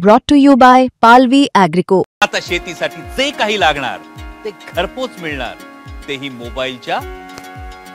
Brought to you by Palvi Agrico. आता शेतीसाठी जे काही लागणार ते घरपोच मिळणार, तेही मोबाईलच्या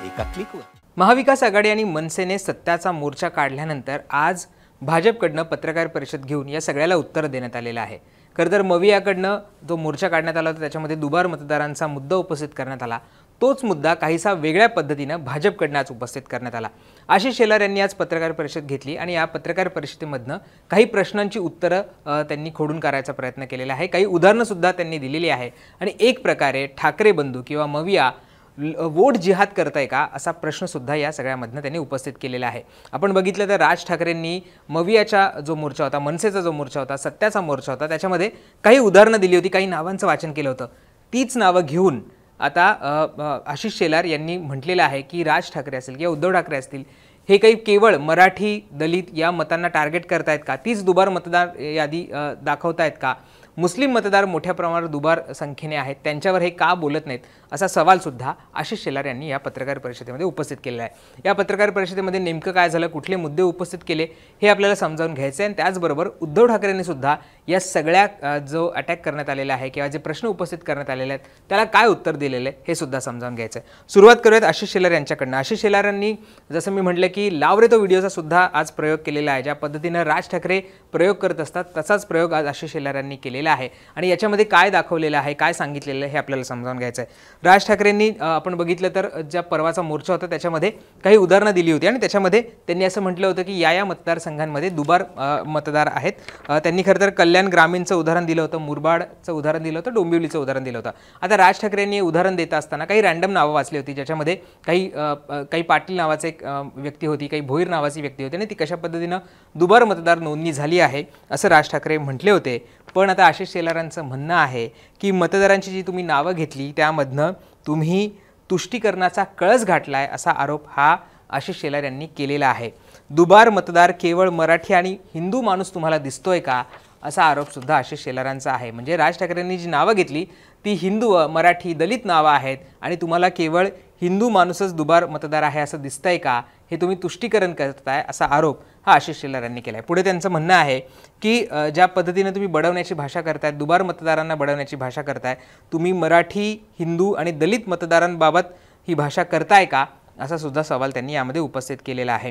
एका क्लिकवर। महाविकास आघाडी आणि मनसेने सत्याचा मोर्चा काढल्यानंतर आज भाजपकडनं पत्रकार परिषद घेऊन या सगळ्याला उत्तर देण्यात आलेलं आहे। खरं तर मवियाकडनं जो मोर्चा काढण्यात आला होता त्याच्यामध्ये दुबार मतदारांचा मुद्दा उपस्थित करण्यात आला, तोच मुद्दा काहीसा वेगळ्या पद्धतीनं भाजपकडनं आज उपस्थित करण्यात आला। आशिष शेलार यांनी आज पत्रकार परिषद घेतली आणि या पत्रकार परिषदेमधनं काही प्रश्नांची उत्तरं त्यांनी खोडून काढायचा प्रयत्न केलेला आहे, काही उदाहरणं सुद्धा त्यांनी दिलेली आहे आणि एक प्रकारे ठाकरे बंधू किंवा मविया वोट जिहाद करताय का असा प्रश्न सुद्धा या सगळ्यामधनं त्यांनी उपस्थित केलेला आहे। आपण बघितलं तर राज ठाकरेंनी मवियाचा जो मोर्चा होता, मनसेचा जो मोर्चा होता, सत्याचा मोर्चा होता, त्याच्यामध्ये काही उदाहरणं दिली होती, काही नावांचं वाचन केलं होतं। तीच नावं घेऊन आता आशिष शेलार यांनी म्हटलेलं आहे की राज ठाकरे असतील किंवा उद्धव ठाकरे असतील हे काही केवळ मराठी दलित या मतांना टार्गेट करतायत का, तीच दुबार मतदार यादी दाखवतायत का, मुस्लिम मतदार मोठ्या प्रमाणावर दुबार संख्येने आहेत त्यांच्यावर हे का बोलत नाहीत असा सवाल सुद्धा आशिष शेलार यांनी या पत्रकार परिषदेमध्ये उपस्थित केलेला आहे। या पत्रकार परिषदेमध्ये नेमकं काय झालं, कुठले मुद्दे उपस्थित केले हे आपल्याला समजावून घ्यायचं आहे आणि त्याचबरोबर उद्धव ठाकरेंनी सुद्धा या सगळ्या जो अटॅक करण्यात आलेला आहे किंवा जे प्रश्न उपस्थित करण्यात आलेले आहेत त्याला काय उत्तर दिलेलं आहे हे सुद्धा समजावून घ्यायचं आहे। सुरुवात करूयात आशिष शेलार यांच्याकडनं। आशिष शेलार यांनी जसं मी म्हटलं की लाव रे तो व्हिडिओचा सुद्धा आज प्रयोग केलेला आहे। ज्या पद्धतीनं राज ठाकरे प्रयोग करत असतात तसाच प्रयोग आज आशिष शेलार यांनी केलेला आहे आणि याच्यामध्ये काय दाखवलेलं आहे, काय सांगितलेलं आहे हे आपल्याला समजावून घ्यायचं आहे। राज ठाकरेंनी आपण बघितलं तर ज्या परवाचा मोर्चा होता त्याच्यामध्ये काही उदाहरणं दिली होती आणि त्याच्यामध्ये त्यांनी असं म्हटलं होतं की या मतदारसंघांमध्ये दुबार मतदार आहेत। त्यांनी खरं तर कल्याण ग्रामीणचं उदाहरण दिलं होतं, मुरबाडचं उदाहरण दिलं होतं, डोंबिवलीचं उदाहरण दिलं होतं। आता राज ठाकरेंनी उदाहरण देत असताना काही रँडम नावं वाचली होती, ज्याच्यामध्ये काही पाटील नावाचे एक व्यक्ती होती, काही भोईर नावाची व्यक्ती होती आणि ती कशा पद्धतीनं दुबार मतदार नोंदणी झाली आहे असं राज ठाकरे म्हटले होते। पण आता आशिष शेलारांचं म्हणणं आहे की मतदारांची जी तुम्ही नावं घेतली त्यामधनं तुम्ही तुष्टीकरणाचा कळस घातलाय असा आरोप हा आशिष शेलार यांनी केलेला आहे। दुबार मतदार केवळ मराठी आणि हिंदू माणूस तुम्हाला दिसतोय का असा आरोप सुद्धा आशिष शेलारांचा आहे। म्हणजे राज ठाकरेंनी जी नावं घेतली ती हिंदू मराठी दलित नावं आहेत आणि तुम्हाला केवळ हिंदू माणूसच दुबार मतदार आहे असं दिसतंय का, हे तुम्ही तुष्टीकरण करताय असा आरोप हा आशिष शेलार यांनी केला आहे। पुढे त्यांचं म्हणणं आहे की ज्या पद्धतीने तुम्ही बडवण्याची भाषा करताय, दुबार मतदारांना बडवण्याची भाषा करताय, तुम्ही मराठी हिंदू आणि दलित मतदारांबाबत ही भाषा करताय का असा सुद्धा सवाल त्यांनी यामध्ये उपस्थित केलेला आहे।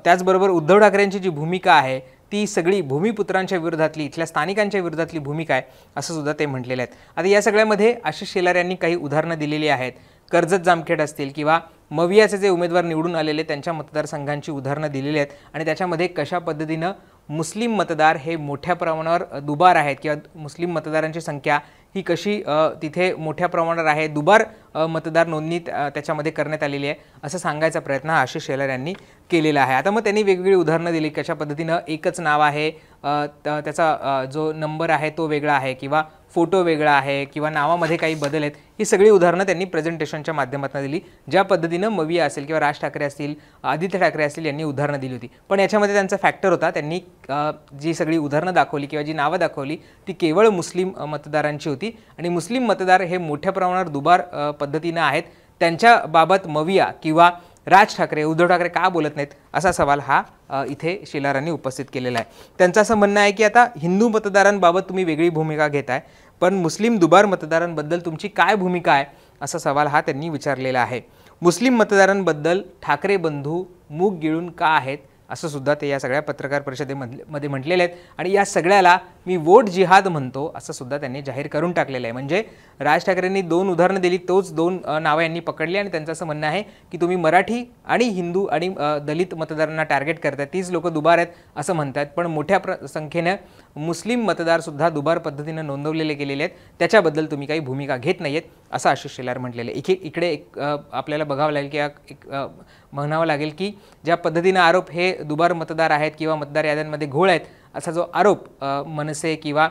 त्याचबरोबर उद्धव ठाकरेंची जी भूमिका आहे ती सगळी भूमिपुत्रांच्या विरोधातली, इथल्या स्थानिकांच्या विरोधातली भूमिका आहे असं सुद्धा ते म्हटलेले आहेत। आता या सगळ्यामध्ये आशिष शेलार यांनी काही उदाहरणं दिलेली आहेत, कर्जत जामखेड असतील किंवा मवियाचे जे उमेदवार निवडून आलेले त्यांच्या मतदारसंघांची उदाहरणं दिलेली आहेत आणि त्याच्यामध्ये कशा पद्धतीनं मुस्लिम मतदार हे मोठ्या प्रमाणावर दुबार आहेत किंवा मुस्लिम मतदारांची संख्या ही कशी तिथे मोठ्या प्रमाणावर आहे, दुबार मतदार नोंदणी त्याच्यामध्ये करण्यात आलेली आहे असं सांगायचा प्रयत्न आशिष शेलार यांनी केलेला आहे। आता मग त्यांनी वेगवेगळी उदाहरणं दिली, कशा पद्धतीनं एकच नाव आहे, त्याचा जो नंबर आहे तो वेगळा आहे किंवा फोटो वेगळा आहे किंवा नावामध्ये काही बदल आहेत, ही सगळी उदाहरणं त्यांनी प्रेझेंटेशनच्या माध्यमातून दिली। ज्या पद्धतीनं मविया असेल किंवा राज ठाकरे असतील, आदित्य ठाकरे असतील यांनी उदाहरणं दिली होती, पण याच्यामध्ये त्यांचा फॅक्टर होता, त्यांनी जी सगळी उदाहरणं दाखवली किंवा जी नावं दाखवली ती केवळ मुस्लिम मतदारांची होती आणि मुस्लिम मतदार हे मोठ्या प्रमाणावर दुबार पद्धतीनं आहेत, त्यांच्याबाबत मविया किंवा राज ठाकरे, उद्धव ठाकरे का बोलत नाहीत असा सवाल हा इथे शेलारांनी उपस्थित केलेला आहे। त्यांचं असं म्हणणं आहे की आता हिंदू मतदारांबाबत तुम्ही वेगळी भूमिका घेताय, पण मुस्लिम दुबार मतदारांबद्दल तुमची काय भूमिका आहे असा सवाल हा त्यांनी विचारलेला आहे। मुस्लिम मतदारांबद्दल ठाकरे बंधू मूग गिळून का आहेत असं सुद्धा ते या सगळ्या पत्रकार परिषदेमध्ये म्हटलेले आहेत आणि या सगळ्याला मी वोट जिहाद म्हणतो असं सुद्धा त्यांनी जाहीर करून टाकलेलं आहे। म्हणजे राज ठाकरेंनी दोन उदाहरणं दिली, तोच दोन नावं यांनी पकडली आणि त्यांचं असं म्हणणं आहे की तुम्ही मराठी आणि हिंदू आणि दलित मतदारांना टार्गेट करताय, तीच लोक दुबार आहेत असं म्हणतात, पण मोठ्या संख्येनं मुस्लिम मतदारसुद्धा दुबार पद्धतीनं नोंदवलेले गेलेले आहेत, त्याच्याबद्दल तुम्ही काही भूमिका घेत नाही आहेत असं आशिष शेलार म्हटलेलं आहे। इकडे आपल्याला बघावं लागेल किंवा म्हणावं लागेल की ज्या पद्धतीनं आरोप हे दुबार मतदार आहेत किंवा मतदार याद्यांमध्ये घोळ आहेत असा जो आरोप मनसे किंवा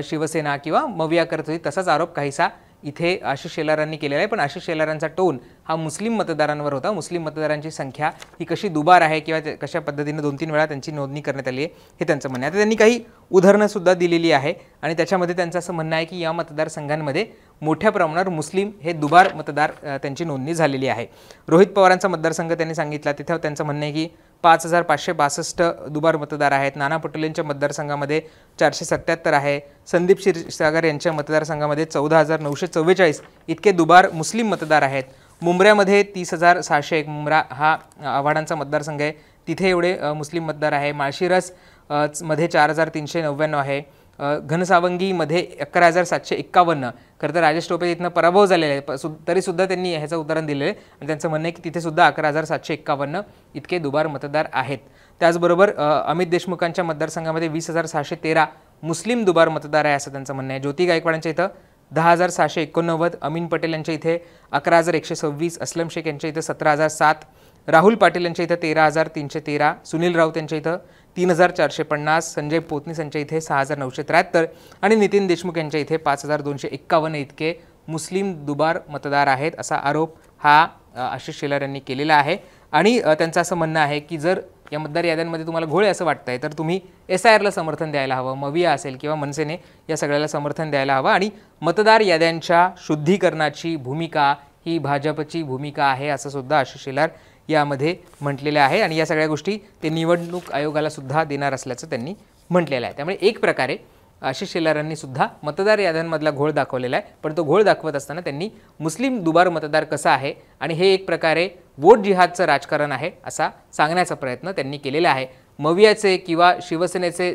शिवसेना किंवा मविया करत होती तसाच आरोप काहीसा इथे आशिष शेलारांनी केलेला आहे। पण आशिष शेलारांचा टोन हा मुस्लिम मतदारांवर होता, मुस्लिम मतदारांची संख्या ही कशी दुबार आहे किंवा कशा पद्धतीने 2-3 वेळा त्यांची नोंदणी करण्यात आली आहे हे त्यांचं म्हणणं आहे। आता त्यांनी काही उदाहरणं सुद्धा दिलेली आहे आणि त्याच्यामध्ये त्यांचं असं म्हणणं आहे की या मतदारसंघांमध्ये मोठ्या प्रमाणावर मुस्लिम हे दुबार मतदार त्यांची नोंदणी झालेली आहे. रोहित पवारांचा मतदारसंघ त्यांनी सांगितला, तिथे त्यांचं म्हणणं आहे की 5562 दुबार मतदार आहेत. नाना पटोलेंच्या मतदारसंघामध्ये 477 आहे. संदीप क्षीरसागर यांच्या मतदारसंघामध्ये 14944 इतके दुबार मुस्लिम मतदार आहेत. मुंब्र्यामध्ये 30,601, मुंब्रा हा आव्हाडांचा मतदारसंघ आहे, तिथे एवढे मुस्लिम मतदार आहे. माळशिरस मध्ये 4399 आहे. घनसावंगीमध्ये 11,751. खरं तर राजेश टोपे इथनं पराभव झालेला आहे, तरीसुद्धा त्यांनी ह्याचं उदाहरण दिलेलं आहे आणि त्यांचं म्हणणं आहे की तिथे सुद्धा 11,751 इतके दुबार मतदार आहेत. त्याचबरोबर अमित देशमुखांच्या मतदारसंघामध्ये 20,613 मुस्लिम दुबार मतदार आहे असं त्यांचं म्हणणं आहे. ज्योती गायकवाडांच्या इथं 10,689, अमीन पटेल यांच्या इथे 11,126, अस्लम शेख यांच्या इथं 17,007, राहुल पाटील यांच्या इथं 13,313, सुनील राऊत यांच्या इथं 3,450, संजय पोतनीस यांच्या इथे 6,973 आणि नितीन देशमुख यांच्या इथे 5,251 इतके मुस्लिम दुबार मतदार आहेत असा आरोप हा आशिष शेलार यांनी केलेला आहे. आणि त्यांचं असं म्हणणं आहे की जर या मतदार याद्यांमध्ये तुम्हाला घोळ असं वाटतंय तर तुम्ही SIRला समर्थन द्यायला हवं, मविया असेल किंवा मनसेने या सगळ्याला समर्थन द्यायला हवं आणि मतदार याद्यांच्या शुद्धीकरणाची भूमिका ही भाजपची भूमिका आहे असं सुद्धा आशिष शेलार यामध्ये म्हटलेलं आहे. आणि या सगळ्या गोष्टी ते निवडणूक आयोगाला सुद्धा देणार असल्याचं त्यांनी म्हटलेलं आहे. त्यामुळे एक प्रकारे आशिष शेलारांनी सुद्धा मतदार याद्यांमधला घोळ दाखवलेला आहे, पण तो घोळ दाखवत असताना त्यांनी मुस्लिम दुबार मतदार कसा आहे आणि हे एक प्रकारे वोट जिहादचं राजकारण आहे असा सांगण्याचा प्रयत्न त्यांनी केलेला आहे. मवियाचे किंवा शिवसेनेचे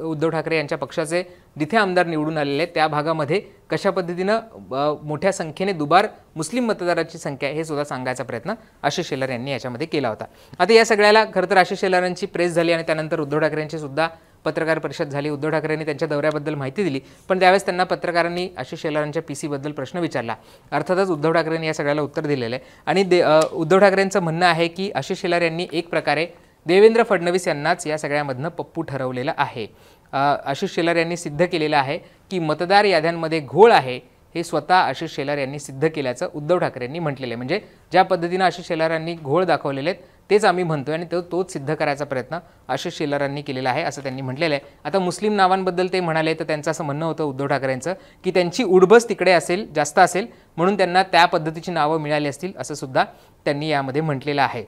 उद्धव ठाकरे यांच्या पक्षाचे जिथे आमदार निवडून आलेले त्या भागामध्ये कशा पद्धतीनं मोठ्या संख्येने दुबार मुस्लिम मतदाराची संख्या हे सुद्धा सांगायचा प्रयत्न आशिष शेलार यांनी याच्यामध्ये केला होता. आता या सगळ्याला खरं तर आशिष शेलारांची प्रेस झाली आणि त्यानंतर उद्धव ठाकरेंची सुद्धा पत्रकार परिषद झाली. उद्धव ठाकरेंनी त्यांच्या दौऱ्याबद्दल माहिती दिली, पण त्यावेळेस त्यांना पत्रकारांनी आशिष शेलारांच्या PC बद्दल प्रश्न विचारला. अर्थातच उद्धव ठाकरेंनी या सगळ्याला उत्तर दिलेलं आहे आणि उद्धव ठाकरेंचं म्हणणं आहे की आशिष शेलार यांनी एक प्रकारे देवेंद्र फडणवीस यांनाच या सगळ्यामधनं पप्पू ठरवलेलं आहे. आशिष शेलार यांनी सिद्ध केलेलं आहे की मतदार याद्यांमध्ये घोळ आहे हे स्वतः आशिष शेलार यांनी सिद्ध केल्याचं उद्धव ठाकरेंनी म्हटलेलं आहे. म्हणजे ज्या पद्धतीनं आशिष शेलारांनी घोळ दाखवलेले आहेत तेच आम्ही म्हणतोय आणि तोच सिद्ध करायचा प्रयत्न आशिष शेलारांनी केलेला आहे असं त्यांनी म्हटलेलं आहे. आता मुस्लिम नावांबद्दल ते म्हणाले तर त्यांचं असं म्हणणं होतं उद्धव ठाकरेंचं की त्यांची उडबस तिकडे असेल, जास्त असेल, म्हणून त्यांना त्या पद्धतीची नावं मिळाली असतील असं सुद्धा त्यांनी यामध्ये म्हटलेलं आहे.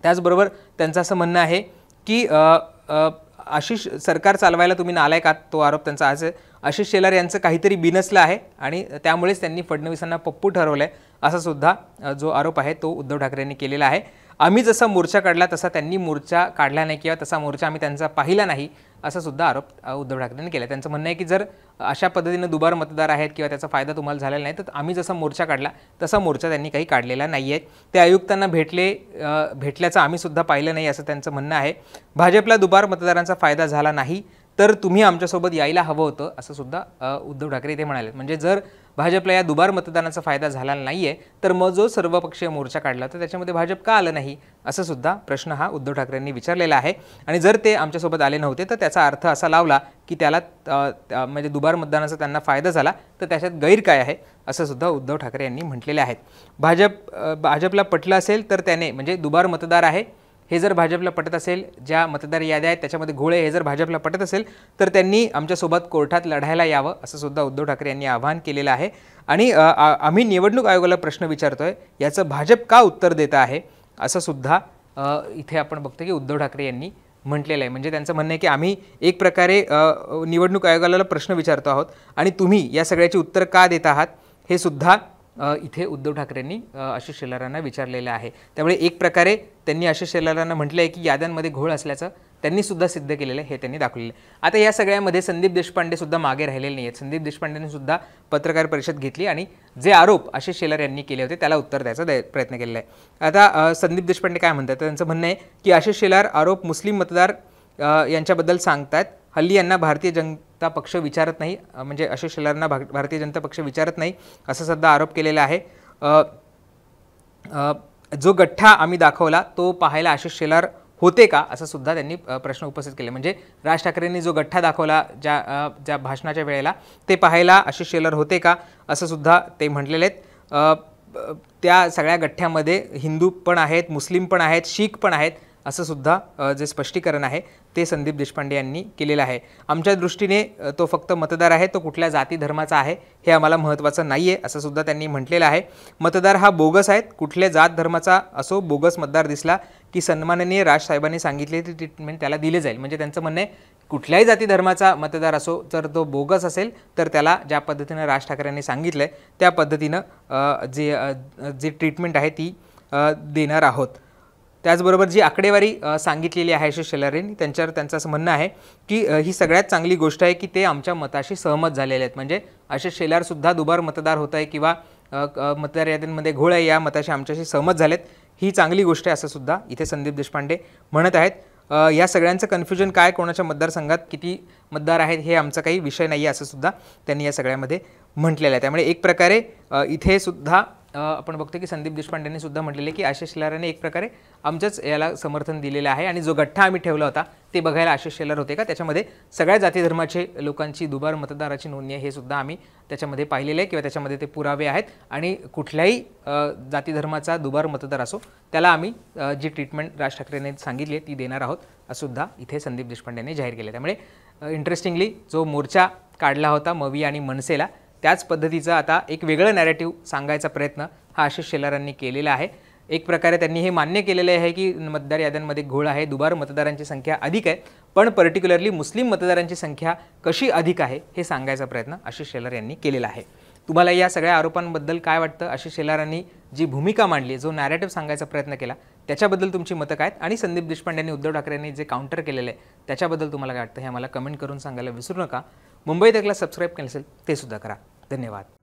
त्याचबरोबर त्यांचं असं म्हणणं आहे की आशिष सरकार चालवायला तुम्ही नालायक आहात, तो आरोप त्यांचा आज आहे. आशिष शेलार यांचं काहीतरी बिनसलं आहे आणि त्यामुळेच त्यांनी फडणवीसांना पप्पू ठरवलं आहे असा सुद्धा जो आरोप आहे तो उद्धव ठाकरेंनी केलेला आहे. आम्ही जसा मोर्चा काढला तसा त्यांनी मोर्चा काढला नाही किंवा तसा मोर्चा आम्ही त्यांचा पाहिला नाही असा सुद्धा आरोप उद्धव ठाकरेंनी केला. त्यांचं म्हणणं आहे की जर अशा पद्धतीनं दुबार मतदार आहेत किंवा त्याचा फायदा तुम्हाला झालेला नाही तर आम्ही जसा मोर्चा काढला तसा मोर्चा त्यांनी काही काढलेला नाही आहे. ते आयुक्तांना भेटल्याचं आम्ही सुद्धा पाहिलं नाही असं त्यांचं म्हणणं आहे. भाजपला दुबार मतदारांचा फायदा झाला नाही तर तुम्ही आमच्यासोबत यायला हवं होतं असं सुद्धा उद्धव ठाकरे इथे म्हणाले. म्हणजे जर भाजपला या दुबार मतदानाचा फायदा झाला नाही आहे तर मग जो सर्वपक्षीय मोर्चा काढला तर त्याच्यामध्ये भाजप का आलं नाही असं सुद्धा प्रश्न हा उद्धव ठाकरेंनी विचारलेला आहे. आणि जर ते आमच्यासोबत आले नव्हते तर त्याचा अर्थ असा लावला की त्याला म्हणजे दुबार मतदानाचा त्यांना फायदा झाला तर त्याच्यात गैर काय आहे असं सुद्धा उद्धव ठाकरे यांनी म्हटलेले आहेत. भाजपला पटलं असेल तर त्याने म्हणजे दुबार मतदार आहे हे जर भाजपला पटत असेल, ज्या मतदार याद्या आहेत त्याच्यामध्ये घोळे हे जर भाजपला पटत असेल तर त्यांनी आमच्यासोबत कोर्टात लढायला यावं असं सुद्धा उद्धव ठाकरे यांनी आवाहन केलेलं आहे. आणि आम्ही निवडणूक आयोगाला प्रश्न विचारतोय याचं भाजप का उत्तर देत आहे असं सुद्धा इथे आपण बघतो की उद्धव ठाकरे यांनी म्हटलेलं आहे. म्हणजे त्यांचं म्हणणं आहे की आम्ही एक प्रकारे निवडणूक आयोगाला प्रश्न विचारतो आहोत आणि तुम्ही या सगळ्याची उत्तर का देत आहात हे सुद्धा इथे उद्धव ठाकरेंनी आशिष शेलारांना विचारलेलं आहे. त्यामुळे एक प्रकारे त्यांनी आशिष शेलारांना म्हटलं आहे की याद्यांमध्ये घोळ असल्याचं त्यांनी सुद्धा सिद्ध केलेलं आहे, हे त्यांनी दाखवलेलं आहे. आता या सगळ्यामध्ये संदीप देशपांडे सुद्धा मागे राहिलेले नाही आहेत. संदीप देशपांडेंनी सुद्धा पत्रकार परिषद घेतली आणि जे आरोप आशिष शेलार यांनी केले होते त्याला उत्तर द्यायचा प्रयत्न केलेला आहे. आता संदीप देशपांडे काय म्हणतात, त्यांचं म्हणणं आहे की आशिष शेलार आरोप मुस्लिम मतदार यांच्याबद्दल सांगतात. हल्ली यांना भारतीय जनता पक्ष विचारत नाही, म्हणजे आशिष शेलारांना भारतीय जनता पक्ष विचारत नाही असा सुद्धा आरोप केलेला आहे. जो गठ्ठा आम्ही दाखवला तो पाहायला आशिष शेलार होते का असं सुद्धा त्यांनी प्रश्न उपस्थित केले. म्हणजे राज ठाकरेंनी जो गठ्ठा दाखवला ज्या भाषणाच्या वेळेला ते पाहायला आशिष शेलार होते का असं सुद्धा ते म्हटलेले आहेत. त्या सगळ्या गठ्ठ्यामध्ये हिंदू पण आहेत, मुस्लिम पण आहेत, शीख पण आहेत असं सुद्धा जे स्पष्टीकरण आहे ते संदीप देशपांडे यांनी केलेलं आहे. आमच्या दृष्टीने तो फक्त मतदार आहे, तो कुठल्या जाती धर्माचा आहे हे आम्हाला महत्त्वाचं नाही आहे असं सुद्धा त्यांनी म्हटलेलं आहे. मतदार हा बोगस आहेत, कुठल्या जात धर्माचा असो बोगस मतदार दिसला की सन्माननीय राजसाहेबांनी सांगितले ती ट्रीटमेंट त्याला दिले जाईल. म्हणजे त्यांचं म्हणणं आहे कुठल्याही जाती धर्माचा मतदार असो जर तो बोगस असेल तर त्याला ज्या पद्धतीनं राज ठाकरेंनी सांगितलं आहे त्या पद्धतीनं जे ट्रीटमेंट आहे ती देणार आहोत. त्याचबरोबर जी आकडेवारी सांगितलेली आहे आशिष शेलार यांनी त्यांचं असं म्हणणं आहे की ही सगळ्यात चांगली गोष्ट आहे की ते आमच्या मताशी सहमत झालेले आहेत. म्हणजे आशिष शेलारसुद्धा दुबार मतदार होत आहे किंवा मतदार याद्यांमध्ये घोळ आहे या मताशी आमच्याशी सहमत झालेत, ही चांगली गोष्ट आहे असं सुद्धा इथे संदीप देशपांडे म्हणत आहेत. या सगळ्यांचं कन्फ्युजन काय, कोणाच्या मतदारसंघात किती मतदार आहेत हे आमचा काही विषय नाही आहे असं सुद्धा त्यांनी या सगळ्यामध्ये म्हटलेलं आहे. त्यामुळे एक प्रकारे इथे सुद्धा आपण बघतो की संदीप देशपांडेंनी सुद्धा म्हटलेले की आशिष शेलारांनी एक प्रकारे आमच्याच याला समर्थन दिलेलं आहे आणि जो गठ्ठा आम्ही ठेवला होता ते बघायला आशिष शेलार होते का, त्याच्यामध्ये सगळ्या जाती धर्माचे लोकांची दुबार मतदाराची नोंदणी आहे हे सुद्धा आम्ही त्याच्यामध्ये पाहिलेलं आहे किंवा त्याच्यामध्ये ते पुरावे आहेत आणि कुठल्याही जाती धर्माचा दुबार मतदार असो त्याला आम्ही जी ट्रीटमेंट राज ठाकरेंनी सांगितली ती देणार आहोत असं सुद्धा इथे संदीप देशपांडेंनी जाहीर केले. त्यामुळे इंटरेस्टिंगली जो मोर्चा काढला होता मवी आणि मनसेला त्याच पद्धतीचा आता एक वेगळं नॅरेटिव्ह सांगायचा प्रयत्न हा आशिष शेलारांनी केलेला आहे. एक प्रकारे त्यांनी हे मान्य केलेलं आहे की मतदार याद्यांमध्ये घोळ आहे, दुबार मतदारांची संख्या अधिक आहे, पण पर्टिक्युलरली मुस्लिम मतदारांची संख्या कशी अधिक आहे हे सांगायचा प्रयत्न आशिष शेलार यांनी केलेला आहे. तुम्हाला या सगळ्या आरोपांबद्दल काय वाटतं? आशिष शेलारांनी जी भूमिका मांडली, जो नॅरेटिव्ह सांगायचा प्रयत्न केला त्याच्याबद्दल तुमची मतं काय आहेत? आणि संदीप देशपांडेंनी उद्धव ठाकरेंनी जे काउंटर केलेलं आहे त्याच्याबद्दल तुम्हाला काय वाटतं हे आम्हाला कमेंट करून सांगायला विसरू नका. मुंबई तकला सबस्क्राईब केलं असेल ते सुद्धा करा. धन्यवाद.